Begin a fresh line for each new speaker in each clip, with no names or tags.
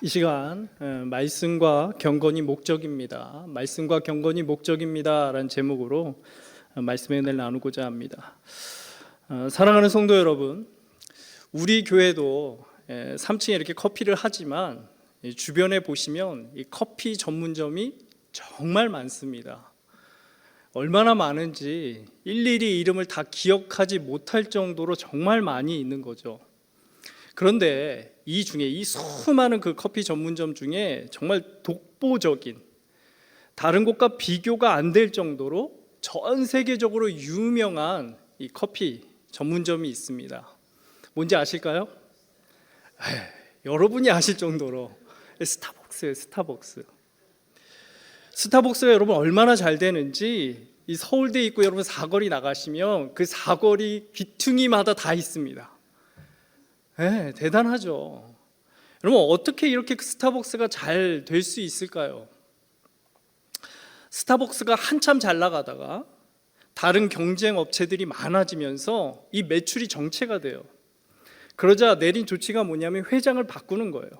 이 시간 말씀과 경건이 목적입니다. 말씀과 경건이 목적입니다 라는 제목으로 말씀의 은혜를 나누고자 합니다. 사랑하는 성도 여러분, 우리 교회도 3층에 이렇게 커피를 하지만 주변에 보시면 이 커피 전문점이 정말 많습니다. 얼마나 많은지 일일이 이름을 다 기억하지 못할 정도로 정말 많이 있는 거죠. 그런데 이 중에 이 수많은 그 커피 전문점 중에 정말 독보적인, 다른 곳과 비교가 안 될 정도로 전 세계적으로 유명한 이 커피 전문점이 있습니다. 뭔지 아실까요? 여러분이 아실 정도로 스타벅스예요. 스타벅스가 여러분 얼마나 잘 되는지 이 서울대에 있고 여러분 사거리 나가시면 그 사거리 귀퉁이마다 다 있습니다. 네, 대단하죠. 여러분 어떻게 이렇게 스타벅스가 잘 될 수 있을까요? 스타벅스가 한참 잘 나가다가 다른 경쟁 업체들이 많아지면서 이 매출이 정체가 돼요. 그러자 내린 조치가 뭐냐면 회장을 바꾸는 거예요.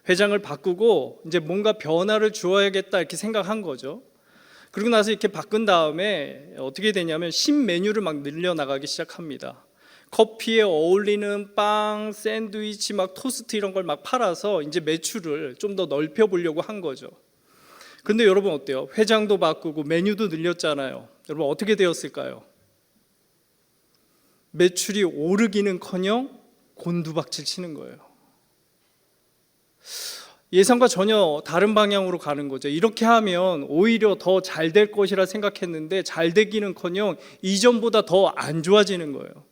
회장을 바꾸고 이제 뭔가 변화를 주어야겠다 이렇게 생각한 거죠. 그리고 나서 이렇게 바꾼 다음에 어떻게 되냐면 신메뉴를 막 늘려나가기 시작합니다. 커피에 어울리는 빵, 샌드위치, 막 토스트 이런 걸 막 팔아서 이제 매출을 좀 더 넓혀 보려고 한 거죠. 근데 여러분 어때요? 회장도 바꾸고 메뉴도 늘렸잖아요. 여러분 어떻게 되었을까요? 매출이 오르기는커녕 곤두박질 치는 거예요. 예상과 전혀 다른 방향으로 가는 거죠. 이렇게 하면 오히려 더 잘 될 것이라 생각했는데 잘 되기는커녕 이전보다 더 안 좋아지는 거예요.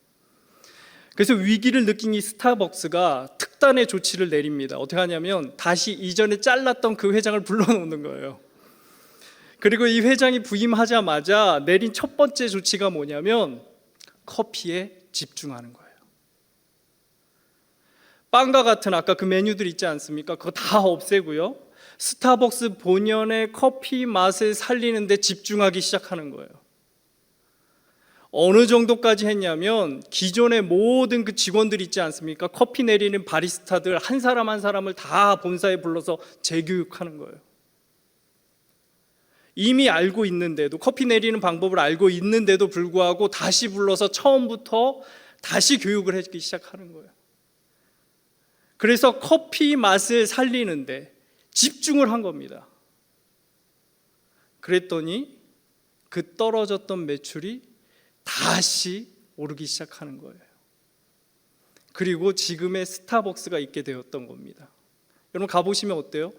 그래서 위기를 느낀 이 스타벅스가 특단의 조치를 내립니다. 어떻게 하냐면 다시 이전에 잘랐던 그 회장을 불러놓는 거예요. 그리고 이 회장이 부임하자마자 내린 첫 번째 조치가 뭐냐면 커피에 집중하는 거예요. 빵과 같은 아까 그 메뉴들 있지 않습니까? 그거 다 없애고요. 스타벅스 본연의 커피 맛을 살리는 데 집중하기 시작하는 거예요. 어느 정도까지 했냐면 기존의 모든 그 직원들 있지 않습니까? 커피 내리는 바리스타들 한 사람 한 사람을 다 본사에 불러서 재교육하는 거예요. 이미 알고 있는데도, 커피 내리는 방법을 알고 있는데도 불구하고 다시 불러서 처음부터 다시 교육을 하기 시작하는 거예요. 그래서 커피 맛을 살리는데 집중을 한 겁니다. 그랬더니 그 떨어졌던 매출이 다시 오르기 시작하는 거예요. 그리고 지금의 스타벅스가 있게 되었던 겁니다. 여러분 가보시면 어때요?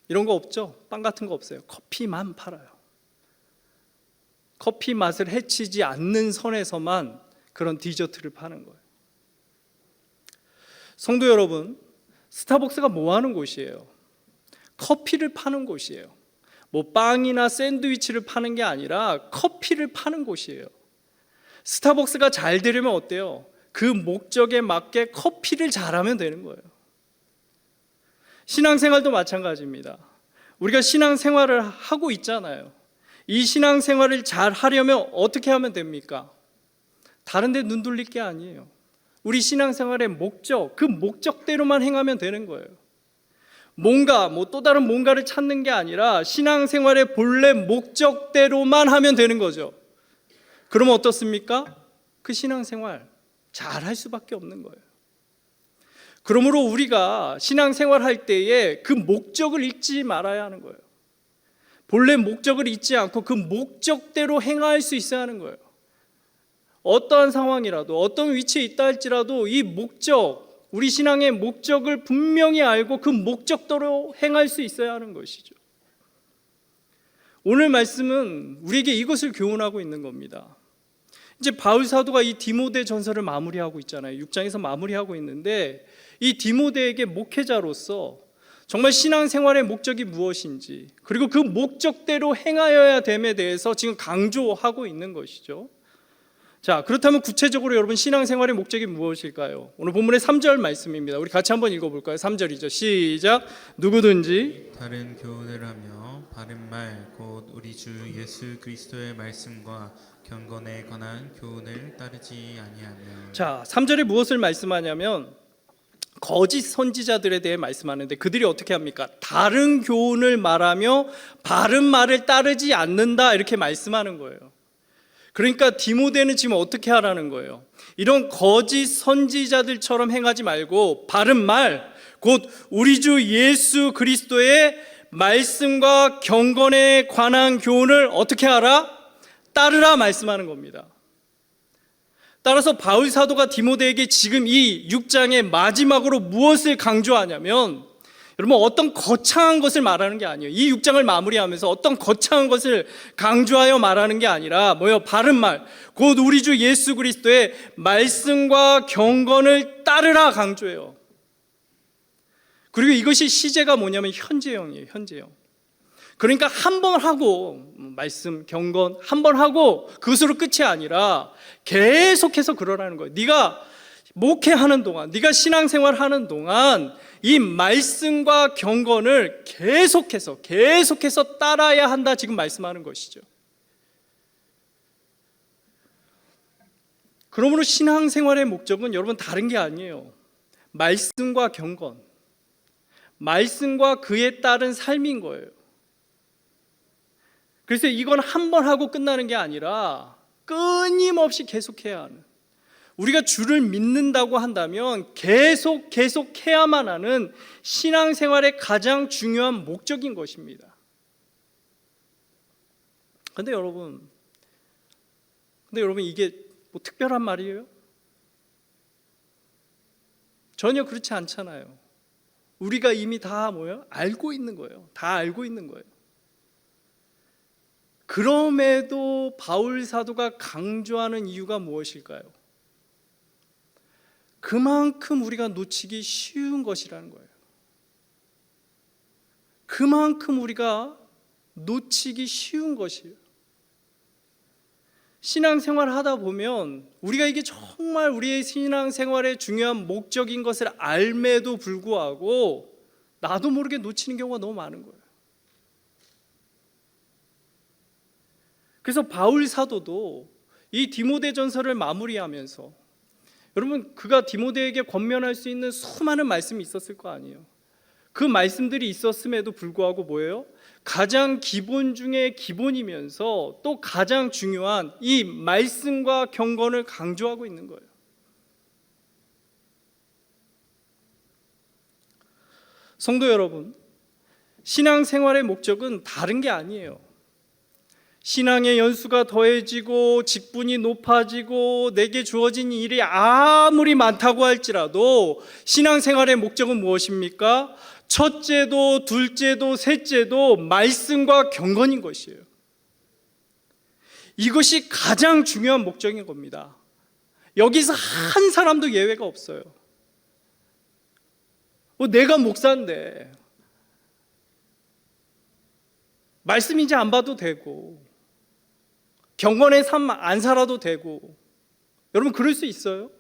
이런 거 없죠? 빵 같은 거 없어요. 커피만 팔아요. 커피 맛을 해치지 않는 선에서만 그런 디저트를 파는 거예요. 성도 여러분, 스타벅스가 뭐 하는 곳이에요? 커피를 파는 곳이에요. 뭐 빵이나 샌드위치를 파는 게 아니라 커피를 파는 곳이에요. 스타벅스가 잘 되려면 어때요? 그 목적에 맞게 커피를 잘하면 되는 거예요. 신앙생활도 마찬가지입니다. 우리가 신앙생활을 하고 있잖아요. 이 신앙생활을 잘 하려면 어떻게 하면 됩니까? 다른 데 눈 돌릴 게 아니에요. 우리 신앙생활의 목적, 그 목적대로만 행하면 되는 거예요. 뭔가 또 다른 뭔가를 찾는 게 아니라 신앙생활의 본래 목적대로만 하면 되는 거죠. 그러면 어떻습니까? 그 신앙생활 잘 할 수밖에 없는 거예요. 그러므로 우리가 신앙생활 할 때에 그 목적을 잊지 말아야 하는 거예요. 본래 목적을 잊지 않고 그 목적대로 행할 수 있어야 하는 거예요. 어떠한 상황이라도 어떤 위치에 있다 할지라도 이 목적, 우리 신앙의 목적을 분명히 알고 그 목적대로 행할 수 있어야 하는 것이죠. 오늘 말씀은 우리에게 이것을 교훈하고 있는 겁니다. 이제 바울 사도가 이 디모데 전서를 마무리하고 있잖아요. 6장에서 마무리하고 있는데 이 디모데에게 목회자로서 정말 신앙생활의 목적이 무엇인지, 그리고 그 목적대로 행하여야 됨에 대해서 지금 강조하고 있는 것이죠. 자, 그렇다면 구체적으로 여러분 신앙생활의 목적이 무엇일까요? 오늘 본문의 3절 말씀입니다. 우리 같이 한번 읽어볼까요? 3절이죠. 시작. 누구든지
다른 교훈을 하며 바른 말 곧 우리 주 예수 그리스도의 말씀과 경건에 관한 교훈을 따르지 아니하며.
자, 3절에 무엇을 말씀하냐면 거짓 선지자들에 대해 말씀하는데 그들이 어떻게 합니까? 다른 교훈을 말하며 바른 말을 따르지 않는다 이렇게 말씀하는 거예요. 그러니까 디모데는 지금 어떻게 하라는 거예요? 이런 거짓 선지자들처럼 행하지 말고 바른 말, 곧 우리 주 예수 그리스도의 말씀과 경건에 관한 교훈을 어떻게 하라? 따르라 말씀하는 겁니다. 따라서 바울 사도가 디모데에게 지금 이 6장의 마지막으로 무엇을 강조하냐면, 여러분 어떤 거창한 것을 말하는 게 아니에요. 이 6장을 마무리하면서 어떤 거창한 것을 강조하여 말하는 게 아니라 뭐예요? 바른 말, 곧 우리 주 예수 그리스도의 말씀과 경건을 따르라 강조해요. 그리고 이것이 시제가 뭐냐면 현재형이에요. 현재형. 그러니까 한 번 하고 말씀, 경건 한 번 하고 그것으로 끝이 아니라 계속해서 그러라는 거예요. 네가 목회하는 동안, 네가 신앙생활하는 동안 이 말씀과 경건을 계속해서 따라야 한다 지금 말씀하는 것이죠. 그러므로 신앙생활의 목적은 여러분 다른 게 아니에요. 말씀과 경건, 말씀과 그에 따른 삶인 거예요. 그래서 이건 한 번 하고 끝나는 게 아니라 끊임없이 계속해야 하는, 우리가 주를 믿는다고 한다면 계속 해야만 하는 신앙생활의 가장 중요한 목적인 것입니다. 근데 여러분 이게 뭐 특별한 말이에요? 전혀 그렇지 않잖아요. 우리가 이미 다 뭐예요? 알고 있는 거예요. 다 알고 있는 거예요. 그럼에도 바울 사도가 강조하는 이유가 무엇일까요? 그만큼 우리가 놓치기 쉬운 것이라는 거예요. 그만큼 우리가 놓치기 쉬운 것이에요. 신앙생활 하다 보면 우리가 이게 정말 우리의 신앙생활의 중요한 목적인 것을 알매도 불구하고 나도 모르게 놓치는 경우가 너무 많은 거예요. 그래서 바울 사도도 이 디모데전서를 마무리하면서, 여러분 그가 디모데에게 권면할 수 있는 수많은 말씀이 있었을 거 아니에요. 그 말씀들이 있었음에도 불구하고 뭐예요? 가장 기본 중에 기본이면서 또 가장 중요한 이 말씀과 경건을 강조하고 있는 거예요. 성도 여러분, 신앙생활의 목적은 다른 게 아니에요. 신앙의 연수가 더해지고 직분이 높아지고 내게 주어진 일이 아무리 많다고 할지라도 신앙생활의 목적은 무엇입니까? 첫째도 둘째도 셋째도 말씀과 경건인 것이에요. 이것이 가장 중요한 목적인 겁니다. 여기서 한 사람도 예외가 없어요. 내가 목사인데 말씀 이제 안 봐도 되고 경건의 삶 안 살아도 되고, 여러분 그럴 수 있어요?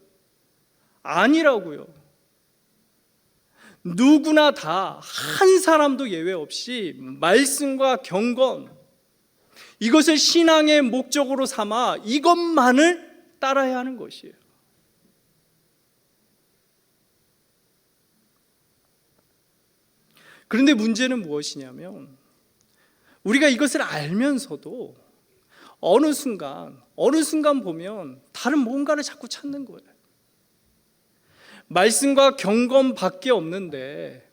아니라고요. 누구나 다 한 사람도 예외 없이 말씀과 경건, 이것을 신앙의 목적으로 삼아 이것만을 따라야 하는 것이에요. 그런데 문제는 무엇이냐면 우리가 이것을 알면서도 어느 순간 보면 다른 뭔가를 자꾸 찾는 거예요. 말씀과 경건밖에 없는데,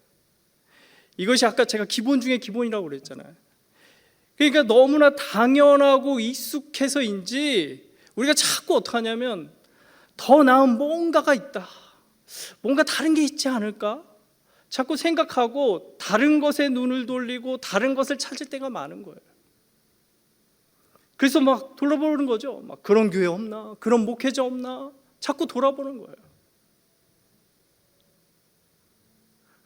이것이 아까 제가 기본 중에 기본이라고 그랬잖아요. 그러니까 너무나 당연하고 익숙해서인지 우리가 자꾸 어떻게 하냐면 더 나은 뭔가가 있다, 뭔가 다른 게 있지 않을까 자꾸 생각하고 다른 것에 눈을 돌리고 다른 것을 찾을 때가 많은 거예요. 그래서 막 돌아보는 거죠. 막 그런 교회 없나? 그런 목회자 없나? 자꾸 돌아보는 거예요.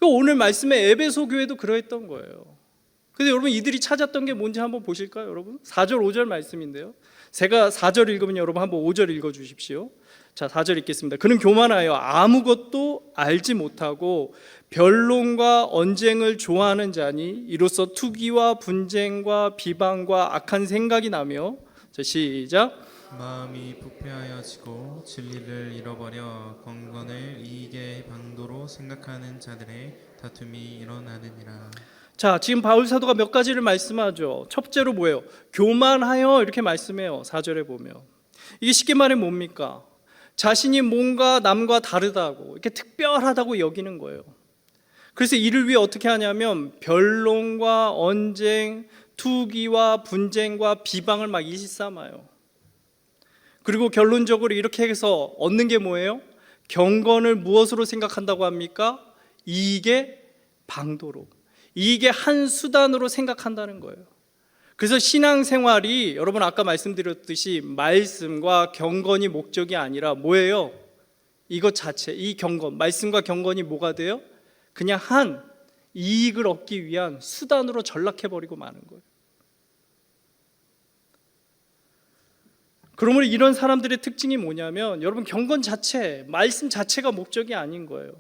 오늘 말씀의 에베소 교회도 그러했던 거예요. 근데 여러분 이들이 찾았던 게 뭔지 한번 보실까요? 여러분 4절 5절 말씀인데요. 제가 4절 읽으면 여러분 한번 5절 읽어주십시오. 자, 4절 읽겠습니다. 그는 교만하여 아무것도 알지 못하고 변론과 언쟁을 좋아하는 자니 이로써 투기와 분쟁과 비방과 악한 생각이 나며, 자, 시작.
마음이 부패하여지고 진리를 잃어버려 경건을 이익의 방도로 생각하는 자들의 다툼이 일어나느니라.
자, 지금 바울 사도가 몇 가지를 말씀하죠. 첫째로 뭐예요? 교만하여 이렇게 말씀해요. 4절에 보면. 이게 쉽게 말해 뭡니까? 자신이 뭔가 남과 다르다고, 이렇게 특별하다고 여기는 거예요. 그래서 이를 위해 어떻게 하냐면 변론과 언쟁, 투기와 분쟁과 비방을 막 일삼아요. 그리고 결론적으로 이렇게 해서 얻는 게 뭐예요? 경건을 무엇으로 생각한다고 합니까? 이익의 방도로, 이익의 한 수단으로 생각한다는 거예요. 그래서 신앙생활이 여러분 아까 말씀드렸듯이 말씀과 경건이 목적이 아니라 뭐예요? 이것 자체, 이 경건, 말씀과 경건이 뭐가 돼요? 그냥 한 이익을 얻기 위한 수단으로 전락해버리고 마는 거예요. 그러므로 이런 사람들의 특징이 뭐냐면 여러분 경건 자체, 말씀 자체가 목적이 아닌 거예요.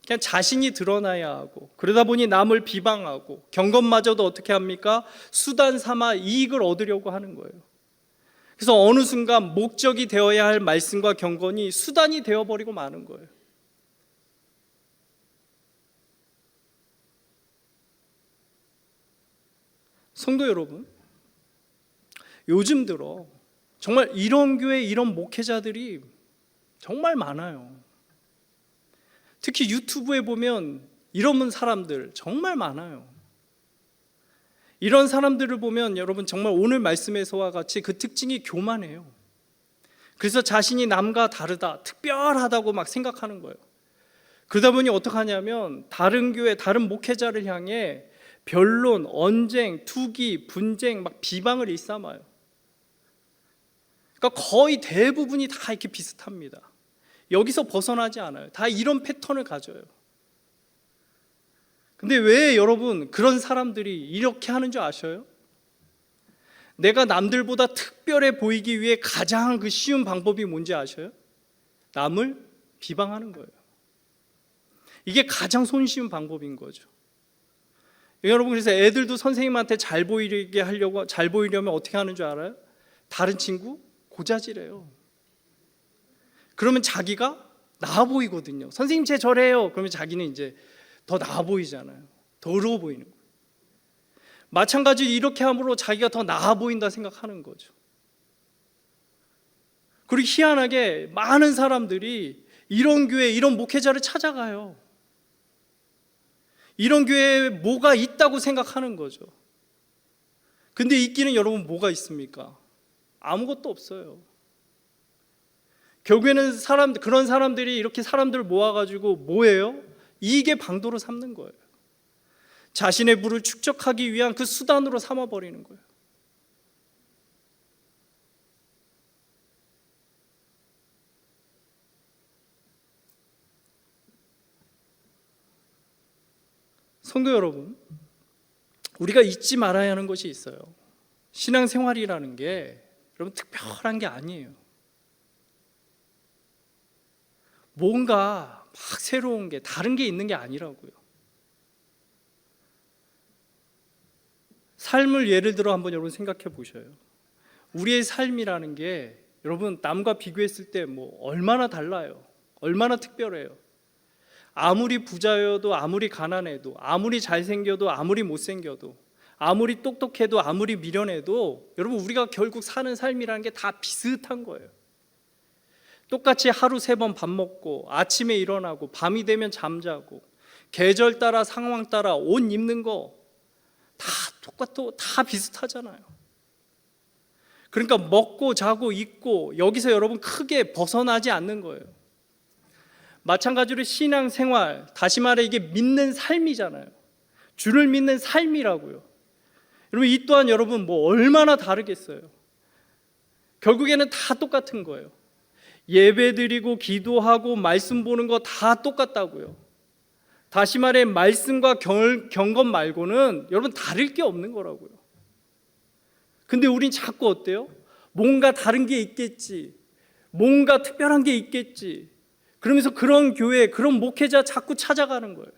그냥 자신이 드러나야 하고, 그러다 보니 남을 비방하고, 경건마저도 어떻게 합니까? 수단 삼아 이익을 얻으려고 하는 거예요. 그래서 어느 순간 목적이 되어야 할 말씀과 경건이 수단이 되어버리고 마는 거예요. 성도 여러분, 요즘 들어 정말 이런 교회, 이런 목회자들이 정말 많아요. 특히 유튜브에 보면 이런 사람들 정말 많아요. 이런 사람들을 보면 여러분 정말 오늘 말씀에서와 같이 그 특징이 교만해요. 그래서 자신이 남과 다르다, 특별하다고 막 생각하는 거예요. 그러다 보니 어떻게 하냐면 다른 교회, 다른 목회자를 향해 변론, 언쟁, 투기, 분쟁, 막 비방을 일삼아요. 그러니까 거의 대부분이 다 이렇게 비슷합니다. 여기서 벗어나지 않아요. 다 이런 패턴을 가져요. 근데 왜 여러분 그런 사람들이 이렇게 하는 줄 아셔요? 내가 남들보다 특별해 보이기 위해 가장 그 쉬운 방법이 뭔지 아셔요? 남을 비방하는 거예요. 이게 가장 손쉬운 방법인 거죠. 여러분 그래서 애들도 선생님한테 잘 보이려면 어떻게 하는 줄 알아요? 다른 친구 고자질해요. 그러면 자기가 나아 보이거든요. 선생님 제 저래요. 그러면 자기는 이제 더 나아 보이잖아요. 더 어려워 보이는 거예요. 마찬가지로 이렇게 함으로 자기가 더 나아 보인다 생각하는 거죠. 그리고 희한하게 많은 사람들이 이런 교회, 이런 목회자를 찾아가요. 이런 교회에 뭐가 있다고 생각하는 거죠. 근데 있기는 여러분 뭐가 있습니까? 아무것도 없어요. 결국에는 그런 사람들이 이렇게 사람들을 모아가지고 뭐예요? 이익의 방도로 삼는 거예요. 자신의 부를 축적하기 위한 그 수단으로 삼아버리는 거예요. 성도 여러분, 우리가 잊지 말아야 하는 것이 있어요. 신앙생활이라는 게 여러분 특별한 게 아니에요. 뭔가 막 새로운 게 다른 게 있는 게 아니라고요. 삶을 예를 들어 한번 여러분 생각해 보셔요. 우리의 삶이라는 게 여러분 남과 비교했을 때 뭐 얼마나 달라요. 얼마나 특별해요. 아무리 부자여도 아무리 가난해도 아무리 잘생겨도 아무리 못생겨도 아무리 똑똑해도 아무리 미련해도 여러분 우리가 결국 사는 삶이라는 게 다 비슷한 거예요. 똑같이 하루 3번 밥 먹고 아침에 일어나고 밤이 되면 잠자고 계절 따라 상황 따라 옷 입는 거 다 똑같고 다 비슷하잖아요. 그러니까 먹고 자고 입고 여기서 여러분 크게 벗어나지 않는 거예요. 마찬가지로 신앙생활, 다시 말해 이게 믿는 삶이잖아요. 주를 믿는 삶이라고요. 여러분 이 또한 여러분 뭐 얼마나 다르겠어요. 결국에는 다 똑같은 거예요. 예배드리고 기도하고 말씀 보는 거 다 똑같다고요. 다시 말해 말씀과 경건 말고는 여러분 다를 게 없는 거라고요. 근데 우린 자꾸 어때요? 뭔가 다른 게 있겠지, 뭔가 특별한 게 있겠지, 그러면서 그런 교회, 그런 목회자 자꾸 찾아가는 거예요.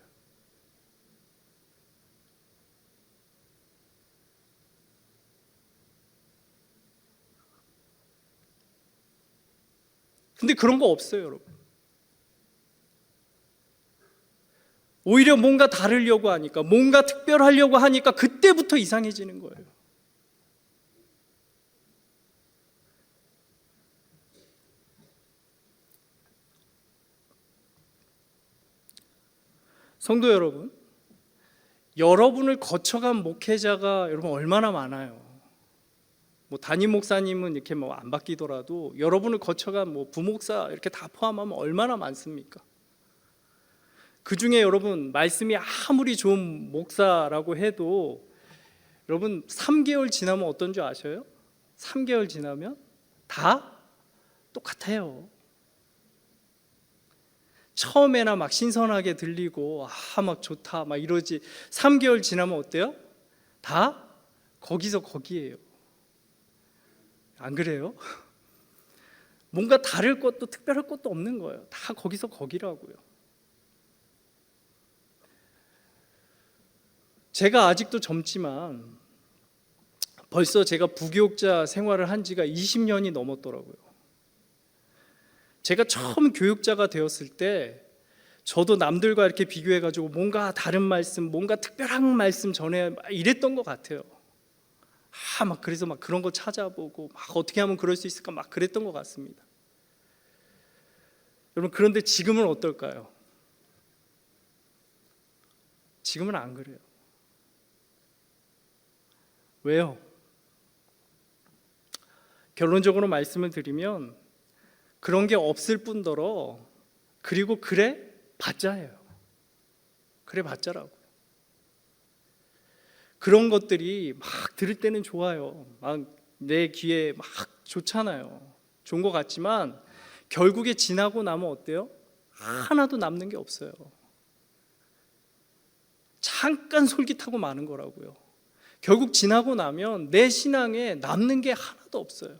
근데 그런 거 없어요, 여러분. 오히려 뭔가 다르려고 하니까, 뭔가 특별하려고 하니까 그때부터 이상해지는 거예요. 성도 여러분, 여러분을 거쳐간 목회자가 여러분 얼마나 많아요. 뭐 담임 목사님은 이렇게 뭐 안 바뀌더라도 여러분을 거쳐간 뭐 부목사 이렇게 다 포함하면 얼마나 많습니까? 그 중에 여러분 말씀이 아무리 좋은 목사라고 해도 여러분 3개월 지나면 어떤 줄 아셔요? 3개월 지나면 다 똑같아요. 처음에나 막 신선하게 들리고 막 좋다 막 이러지, 3개월 지나면 어때요? 다 거기서 거기에요. 안 그래요? 뭔가 다를 것도 특별할 것도 없는 거예요. 다 거기서 거기라고요. 제가 아직도 젊지만 벌써 제가 부교육자 생활을 한 지가 20년이 넘었더라고요. 제가 처음 교육자가 되었을 때 저도 남들과 이렇게 비교해가지고 뭔가 다른 말씀, 뭔가 특별한 말씀 전해 이랬던 것 같아요. 막 그래서 막 그런 거 찾아보고 막 어떻게 하면 그럴 수 있을까 막 그랬던 것 같습니다. 여러분, 그런데 지금은 어떨까요? 지금은 안 그래요. 왜요? 결론적으로 말씀을 드리면 그런 게 없을 뿐더러, 그리고 그래 봤자예요. 그래 봤자라고. 그런 것들이 막 들을 때는 좋아요. 막 내 귀에 막 좋잖아요. 좋은 것 같지만 결국에 지나고 나면 어때요? 하나도 남는 게 없어요. 잠깐 솔깃하고 마는 거라고요. 결국 지나고 나면 내 신앙에 남는 게 하나도 없어요.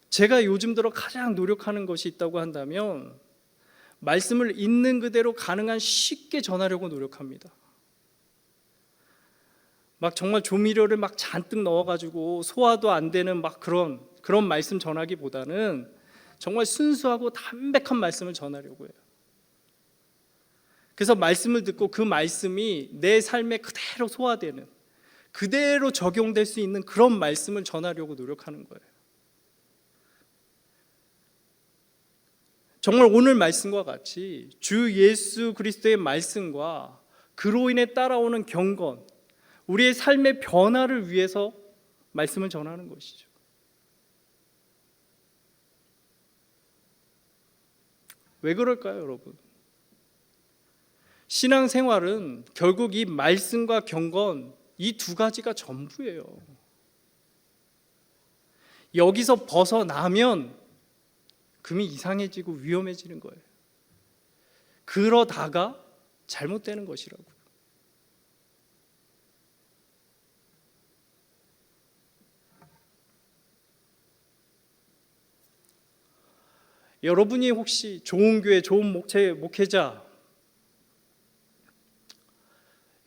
제가 요즘 들어 가장 노력하는 것이 있다고 한다면 말씀을 있는 그대로 가능한 쉽게 전하려고 노력합니다. 막 정말 조미료를 막 잔뜩 넣어가지고 소화도 안 되는 막 그런 말씀 전하기보다는 정말 순수하고 담백한 말씀을 전하려고 해요. 그래서 말씀을 듣고 그 말씀이 내 삶에 그대로 소화되는, 그대로 적용될 수 있는 그런 말씀을 전하려고 노력하는 거예요. 정말 오늘 말씀과 같이 주 예수 그리스도의 말씀과 그로 인해 따라오는 경건, 우리의 삶의 변화를 위해서 말씀을 전하는 것이죠. 왜 그럴까요, 여러분? 신앙생활은 결국 이 말씀과 경건, 이 두 가지가 전부예요. 여기서 벗어나면 금이 이상해지고 위험해지는 거예요. 그러다가 잘못되는 것이라고요. 여러분이 혹시 좋은 교회, 좋은 목회자,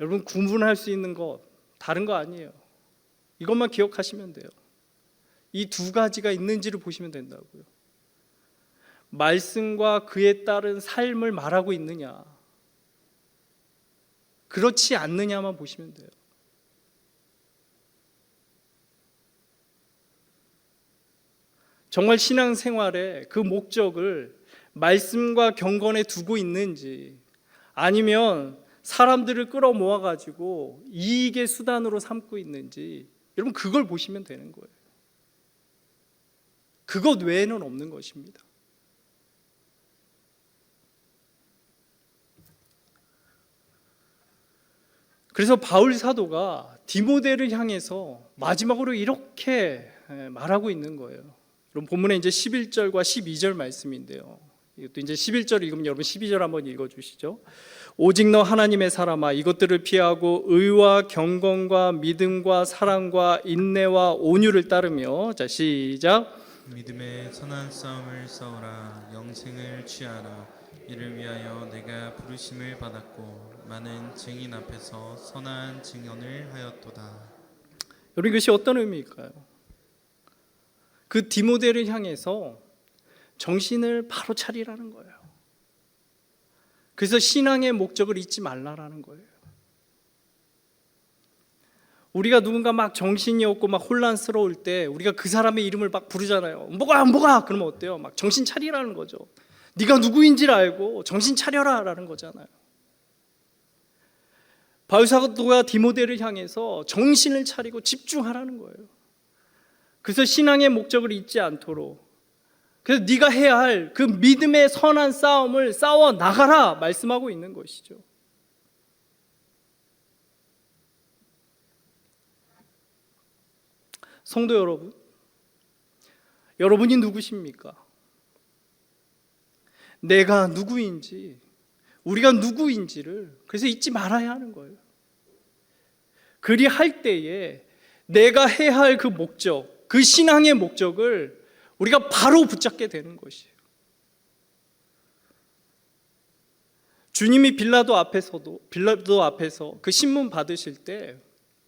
여러분 구분할 수 있는 것 다른 거 아니에요. 이것만 기억하시면 돼요. 이 두 가지가 있는지를 보시면 된다고요. 말씀과 그에 따른 삶을 말하고 있느냐, 그렇지 않느냐만 보시면 돼요. 정말 신앙생활의 그 목적을 말씀과 경건에 두고 있는지, 아니면 사람들을 끌어모아 가지고 이익의 수단으로 삼고 있는지, 여러분 그걸 보시면 되는 거예요. 그것 외에는 없는 것입니다. 그래서 바울 사도가 디모데를 향해서 마지막으로 이렇게 말하고 있는 거예요. 그럼 본문에 이제 11절과 12절 말씀인데요. 이것도 이제 11절 읽으면 여러분 12절 한번 읽어 주시죠. 오직 너 하나님의 사람아, 이것들을 피하고 의와 경건과 믿음과 사랑과 인내와 온유를 따르며, 자 시작.
믿음의 선한 싸움을 싸우라. 영생을 취하라. 이를 위하여 내가 부르심을 받았고 많은 증인 앞에서 선한 증언을 하였도다.
여러분 이것이 어떤 의미일까요? 그 디모데를 향해서 정신을 바로 차리라는 거예요. 그래서 신앙의 목적을 잊지 말라라는 거예요. 우리가 누군가 막 정신이 없고 막 혼란스러울 때 우리가 그 사람의 이름을 막 부르잖아요. 뭐가 그러면 어때요? 막 정신 차리라는 거죠. 네가 누구인지를 알고 정신 차려라라는 거잖아요. 바울 사도가 디모데를 향해서 정신을 차리고 집중하라는 거예요. 그래서 신앙의 목적을 잊지 않도록, 그래서 네가 해야 할 그 믿음의 선한 싸움을 싸워 나가라 말씀하고 있는 것이죠. 성도 여러분, 여러분이 누구십니까? 내가 누구인지, 우리가 누구인지를 그래서 잊지 말아야 하는 거예요. 그리할 때에 내가 해야 할 그 목적, 그 신앙의 목적을 우리가 바로 붙잡게 되는 것이에요. 주님이 빌라도 앞에서 그 신문 받으실 때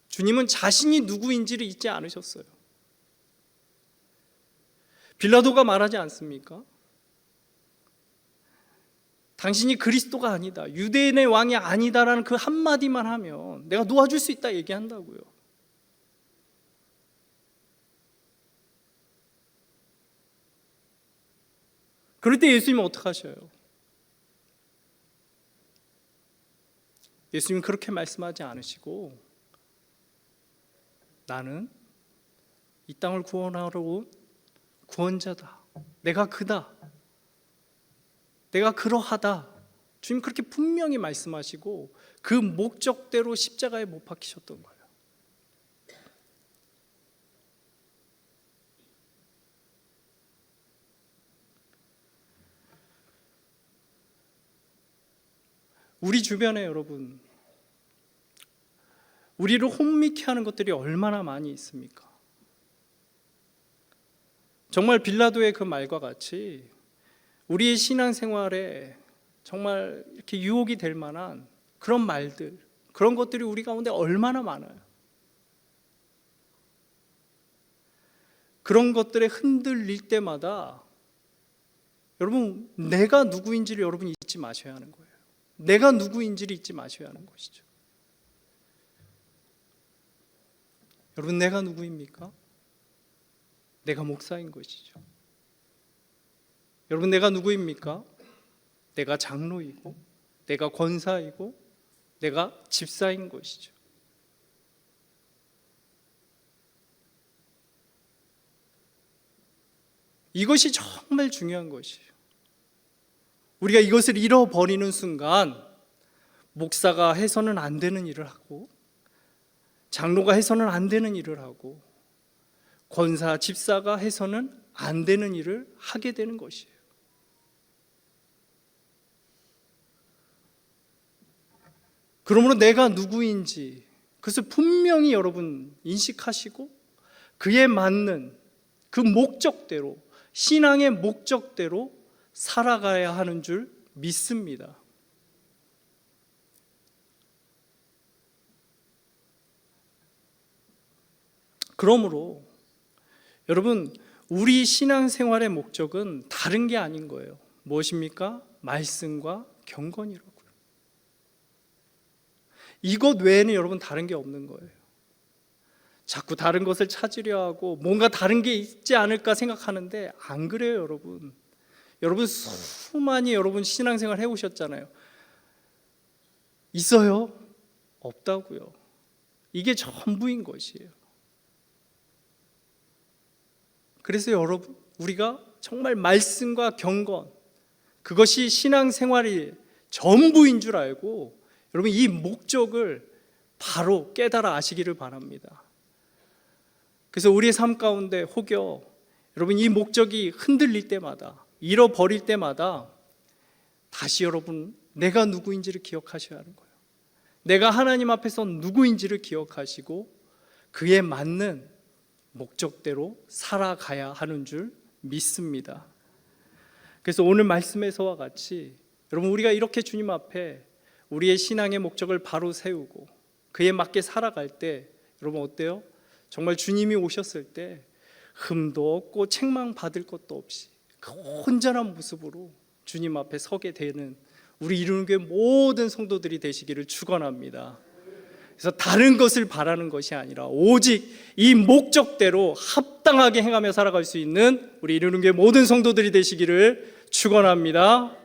주님은 자신이 누구인지를 잊지 않으셨어요. 빌라도가 말하지 않습니까? 당신이 그리스도가 아니다, 유대인의 왕이 아니다라는 그 한마디만 하면 내가 놓아줄 수 있다 얘기한다고요. 그럴 때 예수님은 어떻게 하셔요? 예수님은 그렇게 말씀하지 않으시고, 나는 이 땅을 구원하러 온 구원자다, 내가 그다, 내가 그러하다, 주님 그렇게 분명히 말씀하시고 그 목적대로 십자가에 못 박히셨던 거예요. 우리 주변에 여러분, 우리를 혼미케 하는 것들이 얼마나 많이 있습니까? 정말 빌라도의 그 말과 같이 우리의 신앙생활에 정말 이렇게 유혹이 될 만한 그런 말들, 그런 것들이 우리 가운데 얼마나 많아요. 그런 것들에 흔들릴 때마다 여러분, 내가 누구인지를 여러분 잊지 마셔야 하는 거예요. 내가 누구인지를 잊지 마셔야 하는 것이죠. 여러분, 내가 누구입니까? 내가 목사인 것이죠. 여러분, 내가 누구입니까? 내가 장로이고, 내가 권사이고, 내가 집사인 것이죠. 이것이 정말 중요한 것이에요. 우리가 이것을 잃어버리는 순간 목사가 해서는 안 되는 일을 하고, 장로가 해서는 안 되는 일을 하고, 권사, 집사가 해서는 안 되는 일을 하게 되는 것이에요. 그러므로 내가 누구인지 그것을 분명히 여러분 인식하시고 그에 맞는 그 목적대로, 신앙의 목적대로 살아가야 하는 줄 믿습니다. 그러므로 여러분, 우리 신앙생활의 목적은 다른 게 아닌 거예요. 무엇입니까? 말씀과 경건이라고요. 이것 외에는 여러분 다른 게 없는 거예요. 자꾸 다른 것을 찾으려 하고 뭔가 다른 게 있지 않을까 생각하는데 안 그래요, 여러분. 여러분, 수많이 여러분 신앙생활 해오셨잖아요. 있어요? 없다고요. 이게 전부인 것이에요. 그래서 여러분, 우리가 정말 말씀과 경건, 그것이 신앙생활이 전부인 줄 알고 여러분 이 목적을 바로 깨달아 아시기를 바랍니다. 그래서 우리의 삶 가운데 혹여 여러분 이 목적이 흔들릴 때마다, 잃어버릴 때마다 다시 여러분 내가 누구인지를 기억하셔야 하는 거예요. 내가 하나님 앞에서 누구인지를 기억하시고 그에 맞는 목적대로 살아가야 하는 줄 믿습니다. 그래서 오늘 말씀에서와 같이 여러분 우리가 이렇게 주님 앞에 우리의 신앙의 목적을 바로 세우고 그에 맞게 살아갈 때 여러분 어때요? 정말 주님이 오셨을 때 흠도 없고 책망 받을 것도 없이 그 온전한 모습으로 주님 앞에 서게 되는 우리 이루는 교회 모든 성도들이 되시기를 축원합니다. 그래서 다른 것을 바라는 것이 아니라 오직 이 목적대로 합당하게 행하며 살아갈 수 있는 우리 이루는 교회 모든 성도들이 되시기를 축원합니다.